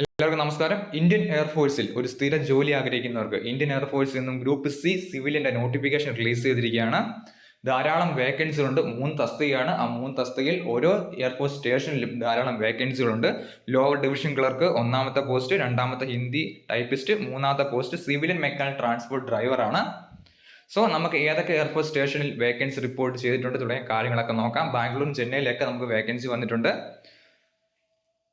എല്ലാവർക്കും നമസ്കാരം. ഇന്ത്യൻ എയർഫോഴ്സിൽ ഒരു സ്ഥിര ജോലി ആഗ്രഹിക്കുന്നവർക്ക് ഇന്ത്യൻ എയർഫോഴ്സിൽ നിന്നും ഗ്രൂപ്പ് സി സിവിലിന്റെ നോട്ടിഫിക്കേഷൻ റിലീസ് ചെയ്തിരിക്കുകയാണ്. ധാരാളം വേക്കൻസികളുണ്ട്. 3 തസ്തികയാണ്. ആ 3 തസ്തികയിൽ ഓരോ എയർഫോഴ്സ് സ്റ്റേഷനിലും ധാരാളം വേക്കൻസികളുണ്ട്. ലോവർ ഡിവിഷൻ ക്ലർക്ക് 1ാമത്തെ പോസ്റ്റ്, 2ാമത്തെ ഹിന്ദി ടൈപ്പിസ്റ്റ്, 3ാമത്തെ പോസ്റ്റ് സിവിലിയൻ മെക്കാനിക് ട്രാൻസ്പോർട്ട് ഡ്രൈവറാണ്. സോ നമുക്ക് ഏതൊക്കെ എയർഫോഴ്സ് സ്റ്റേഷനിൽ വേക്കൻസി റിപ്പോർട്ട് ചെയ്തിട്ടുണ്ട് തുടങ്ങിയ കാര്യങ്ങളൊക്കെ നോക്കാം. ബാംഗ്ലൂരും ചെന്നൈയിലൊക്കെ നമുക്ക് വേക്കൻസി വന്നിട്ടുണ്ട്.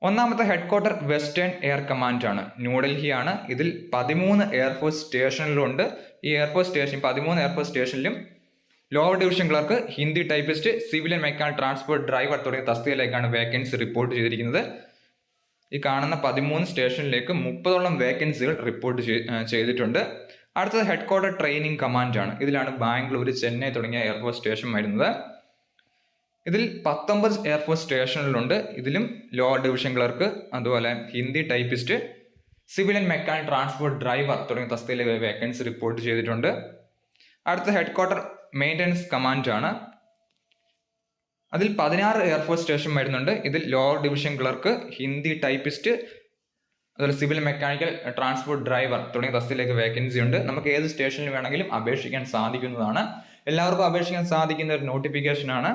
1ാമത്തെ ഹെഡ്ക്വാർട്ടർ വെസ്റ്റേൺ എയർ കമാൻഡ് ആണ്, ന്യൂഡൽഹിയാണ്. ഇതിൽ 13 എയർഫോഴ്സ് സ്റ്റേഷനിലുണ്ട്. ഈ എയർഫോഴ്സ് സ്റ്റേഷൻ 13 എയർഫോഴ്സ് സ്റ്റേഷനിലും lower division clerk, Hindi typist, civilian mechanic transport driver തുടങ്ങിയ തസ്തികയിലേക്കാണ് വേക്കൻസി റിപ്പോർട്ട് ചെയ്തിരിക്കുന്നത്. ഈ കാണുന്ന 13 സ്റ്റേഷനിലേക്ക് 30ഓളം വേക്കൻസികൾ റിപ്പോർട്ട് ചെയ്തിട്ടുണ്ട്. അടുത്തത് ഹെഡ്ക്വാർട്ടർ ട്രെയിനിങ് കമാൻഡ് ആണ്. ഇതിലാണ് ബാംഗ്ലൂർ, ചെന്നൈ തുടങ്ങിയ എയർഫോഴ്സ് സ്റ്റേഷൻ വരുന്നത്. ഇതിൽ 19 എയർഫോഴ്സ് സ്റ്റേഷനിലുണ്ട്. ഇതിലും ലോവർ ഡിവിഷൻ ക്ലർക്ക്, അതുപോലെ Hindi typist, civilian mechanic transport driver തുടങ്ങിയ തസ്തികയിലെ വേക്കൻസി റിപ്പോർട്ട് ചെയ്തിട്ടുണ്ട്. അടുത്ത ഹെഡ്ക്വാർട്ടർ മെയിൻ്റനൻസ് കമാൻഡ് ആണ്. അതിൽ 16 എയർഫോഴ്സ് സ്റ്റേഷൻ വരുന്നുണ്ട്. ഇതിൽ lower division clerk, Hindi typist, അതുപോലെ സിവിൽ മെക്കാനിക്കൽ ട്രാൻസ്പോർട്ട് ഡ്രൈവർ തുടങ്ങിയ തസ്തികയിലേക്ക് വേക്കൻസി ഉണ്ട്. നമുക്ക് ഏത് സ്റ്റേഷനിൽ വേണമെങ്കിലും അപേക്ഷിക്കാൻ സാധിക്കുന്നതാണ്. എല്ലാവർക്കും അപേക്ഷിക്കാൻ സാധിക്കുന്ന ഒരു നോട്ടിഫിക്കേഷനാണ്.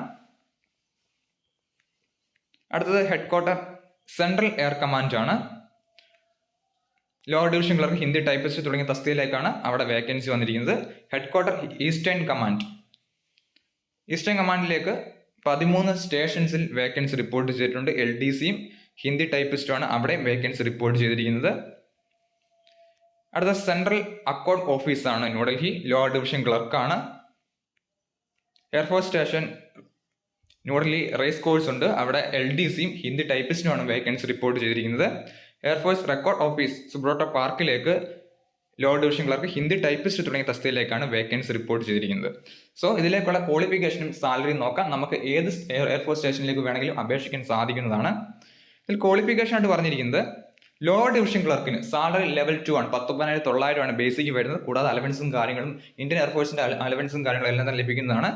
അടുത്തത് ഹെഡ്ക്വാർട്ടർ സെൻട്രൽ എയർ കമാൻഡ് ആണ്. Lower division clerk, Hindi typist തുടങ്ങിയ തസ്തികയിലേക്കാണ് അവിടെ വേക്കൻസി വന്നിരിക്കുന്നത്. Headquarter eastern command. ഈസ്റ്റേൺ കമാൻഡിലേക്ക് 13 സ്റ്റേഷൻസിൽ വേക്കൻസി റിപ്പോർട്ട് ചെയ്തിട്ടുണ്ട്. LDCയും ഹിന്ദി ടൈപ്പിസ്റ്റുമാണ് അവിടെ വേക്കൻസി റിപ്പോർട്ട് ചെയ്തിരിക്കുന്നത്. അടുത്ത സെൻട്രൽ അക്കോർഡ് ഓഫീസാണ്, ന്യൂഡൽഹി. ലോവർ ഡിവിഷൻ ക്ലർക്കാണ്. Air force station New Delhi race course ഉണ്ട്. അവിടെ LDCയും ഹിന്ദി ടൈപ്പിസ്റ്റിനുമാണ് വേക്കൻസി റിപ്പോർട്ട് ചെയ്തിരിക്കുന്നത്. എയർഫോഴ്സ് റെക്കോർഡ് ഓഫീസ് സുബ്രോട്ടോ പാർക്കിലേക്ക് lower division clerk, Hindi typist തുടങ്ങിയ തസ്തികയിലേക്കാണ് വേക്കൻസി റിപ്പോർട്ട് ചെയ്തിരിക്കുന്നത്. സോ ഇതിലേക്കുള്ള ക്വാളിഫിക്കേഷനും സാലറിയും നോക്കാം. നമുക്ക് ഏത് എയർഫോഴ്സ് സ്റ്റേഷനിലേക്ക് വേണമെങ്കിലും അപേക്ഷിക്കാൻ സാധിക്കുന്നതാണ്. ഇതിൽ ക്വാളിഫിക്കേഷൻ ആയിട്ട് പറഞ്ഞിരിക്കുന്നത് ലോവർ ഡിവിഷൻ ക്ലർക്കിന് സാലറി ലെവൽ 2 ആണ്. 19,900 ആണ് ബേസിക് വരുന്നത്. കൂടാതെ അലവൻസും കാര്യങ്ങളും ഇന്ത്യൻ എയർഫോഴ്സിന്റെ അലവൻസും കാര്യങ്ങളും എല്ലാം തന്നെ ലഭിക്കുന്നതാണ്.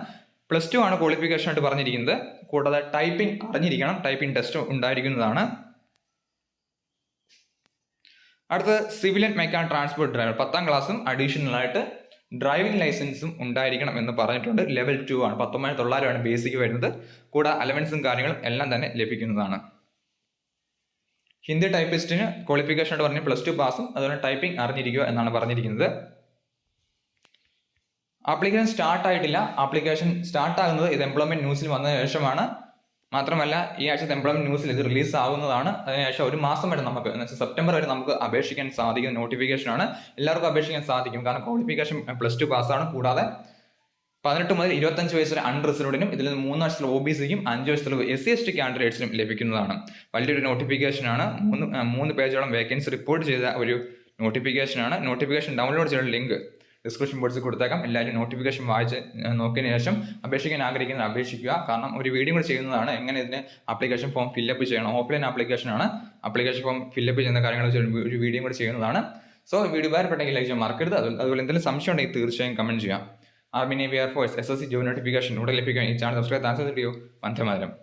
+2 ആണ് ക്വാളിഫിക്കേഷൻ ആയിട്ട് പറഞ്ഞിരിക്കുന്നത്. കൂടാതെ ടൈപ്പിംഗ് അറിഞ്ഞിരിക്കണം. ടൈപ്പിംഗ് ടെസ്റ്റ് ഉണ്ടായിരിക്കുന്നതാണ്. അടുത്തത് സിവിലിയൻ മെക്കാനിക് ട്രാൻസ്പോർട്ട് ഡ്രൈവർ 10ാം ക്ലാസ്സും അഡീഷണൽ ആയിട്ട് ഡ്രൈവിംഗ് ലൈസൻസും ഉണ്ടായിരിക്കണം എന്ന് പറഞ്ഞിട്ടുണ്ട്. ലെവൽ 2 ആണ്. 19,900 ആണ് ബേസിക് വരുന്നത്. കൂടാതെ അലവൻസും കാര്യങ്ങളും എല്ലാം തന്നെ ലഭിക്കുന്നതാണ്. ഹിന്ദി ടൈപ്പിസ്റ്റിന് ക്വാളിഫിക്കേഷൻ ആയിട്ട് പറഞ്ഞ് +2 പാസും അതുപോലെ ടൈപ്പിംഗ് അറിഞ്ഞിരിക്കുക എന്നാണ് പറഞ്ഞിരിക്കുന്നത്. ആപ്ലിക്കേഷൻ സ്റ്റാർട്ട് ആയിട്ടില്ല. ആപ്ലിക്കേഷൻ സ്റ്റാർട്ട് ആകുന്നത് ഇത് എംപ്ലോയ്മെന്റ് ന്യൂസിൽ വന്നതിന് ശേഷമാണ്. മാത്രമല്ല ഈ ആഴ്ചത്തെ എംപ്ലോയ്മെന്റ് ന്യൂസിൽ ഇത് റിലീസ് ആവുന്നതാണ്. അതിനുശേഷം 1 മാസം വരെ നമുക്ക്, എന്ന് വെച്ചാൽ സെപ്റ്റംബർ വരെ നമുക്ക് അപേക്ഷിക്കാൻ സാധിക്കുന്ന നോട്ടിഫിക്കേഷനാണ്. എല്ലാവർക്കും അപേക്ഷിക്കാൻ സാധിക്കും. കാരണം ക്വാളിഫിക്കേഷൻ +2 പാസ്സാണ്. കൂടാതെ 18 മുതൽ 25 വയസ്സ് വരെ അൺറിസർവ്ഡിനും ഇതിൽ നിന്ന് 3 വർഷത്തിലുള്ള OBCക്കും 5 വർഷത്തിലുള്ള SC/ST കാൻഡിഡേറ്റ്സിനും ലഭിക്കുന്നതാണ്. വലിയൊരു നോട്ടിഫിക്കേഷനാണ്. 3 പേജോളം വേക്കൻസി റിപ്പോർട്ട് ചെയ്ത ഒരു നോട്ടിഫിക്കേഷനാണ്. നോട്ടിഫിക്കേഷൻ ഡൗൺലോഡ് ചെയ്യുന്ന ലിങ്ക് ഡിസ്ക്രിപ്ഷൻ ബോക്സിൽ കൊടുത്തേക്കാം. എല്ലാവരും നോട്ടിഫിക്കേഷൻ വായിച്ച് നോക്കിയതിന് ശേഷം അപേക്ഷിക്കാൻ ആഗ്രഹിക്കുന്നത് അപേക്ഷിക്കുക. കാരണം ഒരു വീഡിയോ കൂടി ചെയ്യുന്നതാണ് എങ്ങനെ ഇതിന് ആപ്ലിക്കേഷൻ ഫോം ഫില്ലപ്പ് ചെയ്യണം. ഓഫ്ലൈൻ ആപ്ലിക്കേഷനാണ്. ആപ്ലിക്കേഷൻ ഫോം ഫില്ലപ്പ് ചെയ്യുന്ന കാര്യങ്ങൾ ഒരു വീഡിയോ കൂടി ചെയ്യുന്നതാണ്. സോ വീഡിയോ ഉപകാരപ്പെട്ടെങ്കിൽ ലൈക്ക് ചെയ്യാൻ മറക്കരുത്. അതുപോലെ എന്തെങ്കിലും സംശയം ഉണ്ടെങ്കിൽ തീർച്ചയായും കമന്റ് ചെയ്യാം. Army, navy, air force, SSC job notification ഉടൻ ലഭിക്കാൻ ഈ ചാനൽ സബ്സ്ക്രൈബ് ചെയ്ത് വീഡിയോ. വന്ദേ മാതരം.